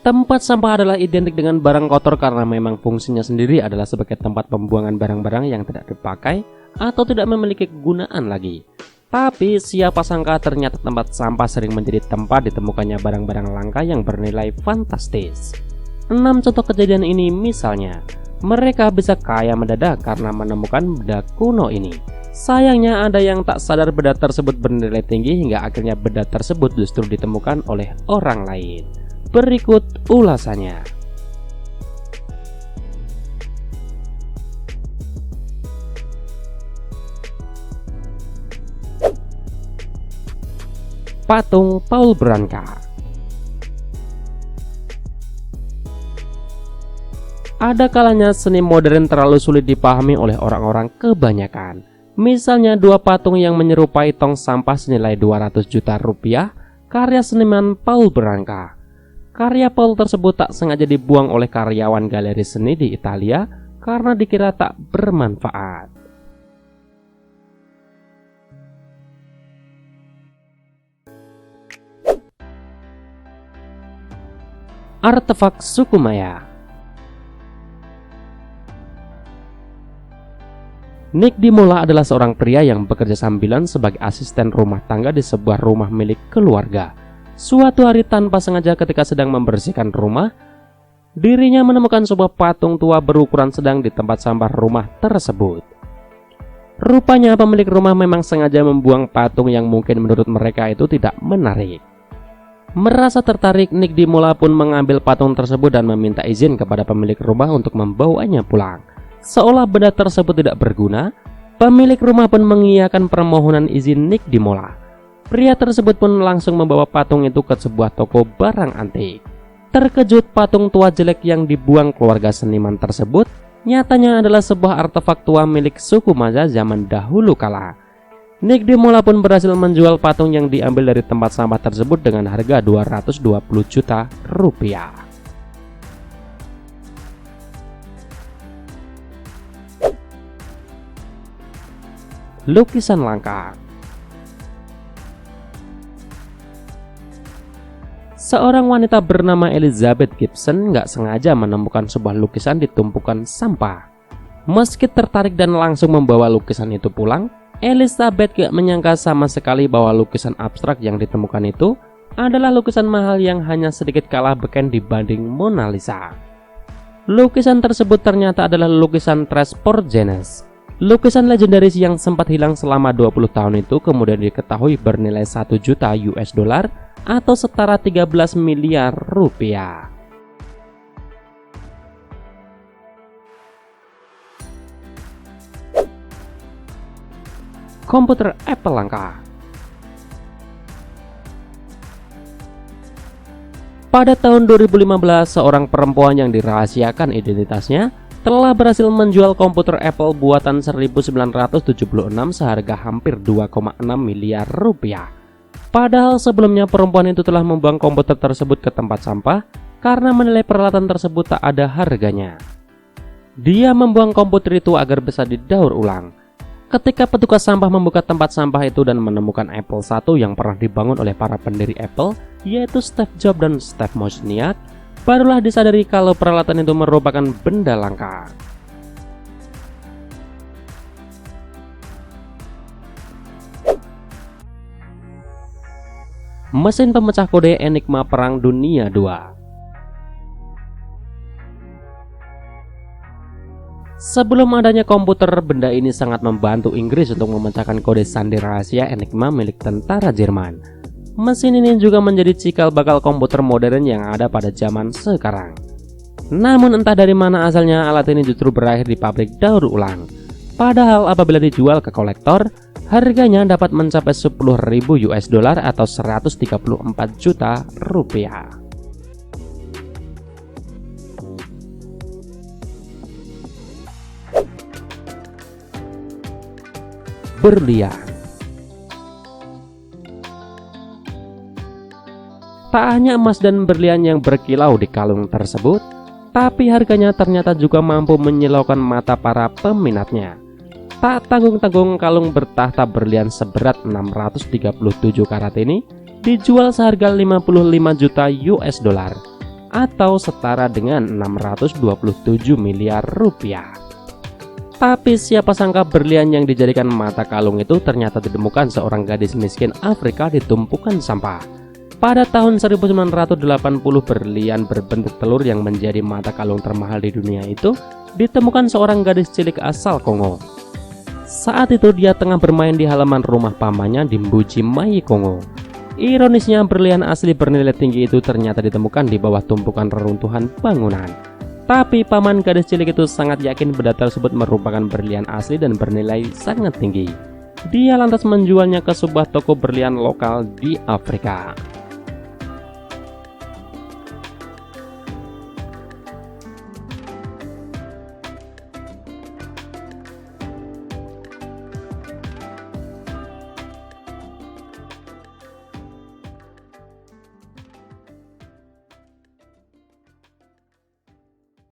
Tempat sampah adalah identik dengan barang kotor karena memang fungsinya sendiri adalah sebagai tempat pembuangan barang-barang yang tidak dipakai atau tidak memiliki kegunaan lagi. Tapi siapa sangka ternyata tempat sampah sering menjadi tempat ditemukannya barang-barang langka yang bernilai fantastis. 6 contoh kejadian ini misalnya, mereka bisa kaya mendadak karena menemukan benda kuno ini. Sayangnya ada yang tak sadar benda tersebut bernilai tinggi hingga akhirnya benda tersebut justru ditemukan oleh orang lain. Berikut ulasannya. Patung Paul Branca. Ada kalanya seni modern terlalu sulit dipahami oleh orang-orang kebanyakan. Misalnya dua patung yang menyerupai tong sampah senilai 200 juta rupiah karya seniman Paul Branca. Karya Paul tersebut tak sengaja dibuang oleh karyawan galeri seni di Italia karena dikira tak bermanfaat. Artefak suku Maya. Nick Dimola adalah seorang pria yang bekerja sambilan sebagai asisten rumah tangga di sebuah rumah milik keluarga. Suatu hari tanpa sengaja ketika sedang membersihkan rumah, dirinya menemukan sebuah patung tua berukuran sedang di tempat sampah rumah tersebut. Rupanya pemilik rumah memang sengaja membuang patung yang mungkin menurut mereka itu tidak menarik. Merasa tertarik, Nick Dimola pun mengambil patung tersebut dan meminta izin kepada pemilik rumah untuk membawanya pulang. Seolah benda tersebut tidak berguna, pemilik rumah pun mengiyakan permohonan izin Nick Dimola. Pria tersebut pun langsung membawa patung itu ke sebuah toko barang antik. Terkejut, patung tua jelek yang dibuang keluarga seniman tersebut nyatanya adalah sebuah artefak tua milik suku Maya zaman dahulu kala. Nick Dimola pun berhasil menjual patung yang diambil dari tempat sampah tersebut dengan harga 220 juta rupiah. Lukisan langka. Seorang wanita bernama Elizabeth Gibson nggak sengaja menemukan sebuah lukisan di tumpukan sampah. Meski tertarik dan langsung membawa lukisan itu pulang, Elizabeth gak menyangka sama sekali bahwa lukisan abstrak yang ditemukan itu adalah lukisan mahal yang hanya sedikit kalah beken dibanding Mona Lisa. Lukisan tersebut ternyata adalah lukisan Tres Porgenes. Lukisan legendaris yang sempat hilang selama 20 tahun itu kemudian diketahui bernilai 1 juta US dollar atau setara 13 miliar rupiah. Komputer Apple langka. Pada tahun 2015, seorang perempuan yang dirahasiakan identitasnya telah berhasil menjual komputer Apple buatan 1976 seharga hampir 2,6 miliar rupiah. Padahal sebelumnya perempuan itu telah membuang komputer tersebut ke tempat sampah karena menilai peralatan tersebut tak ada harganya. Dia membuang komputer itu agar bisa didaur ulang. Ketika petugas sampah membuka tempat sampah itu dan menemukan Apple I yang pernah dibangun oleh para pendiri Apple, yaitu Steve Jobs dan Steve Wozniak, barulah disadari kalau peralatan itu merupakan benda langka. Mesin pemecah kode Enigma Perang Dunia II. Sebelum adanya komputer, benda ini sangat membantu Inggris untuk memecahkan kode sandi rahasia Enigma milik tentara Jerman. Mesin ini juga menjadi cikal bakal komputer modern yang ada pada zaman sekarang. Namun entah dari mana asalnya, alat ini justru berakhir di pabrik daur ulang. Padahal apabila dijual ke kolektor, harganya dapat mencapai 10.000 US dollar atau 134 juta rupiah. Berlian. Tak hanya emas dan berlian yang berkilau di kalung tersebut, tapi harganya ternyata juga mampu menyilaukan mata para peminatnya. Tak tanggung-tanggung, kalung bertahta berlian seberat 637 karat ini dijual seharga 55 juta US dollar atau setara dengan 627 miliar rupiah. Tapi siapa sangka berlian yang dijadikan mata kalung itu ternyata ditemukan seorang gadis miskin Afrika di tumpukan sampah. Pada tahun 1980, berlian berbentuk telur yang menjadi mata kalung termahal di dunia itu ditemukan seorang gadis cilik asal Kongo. Saat itu dia tengah bermain di halaman rumah pamannya di Mbuji-Mayi, Kongo. Ironisnya, berlian asli bernilai tinggi itu ternyata ditemukan di bawah tumpukan reruntuhan bangunan. Tapi paman gadis cilik itu sangat yakin benda tersebut merupakan berlian asli dan bernilai sangat tinggi. Dia lantas menjualnya ke sebuah toko berlian lokal di Afrika.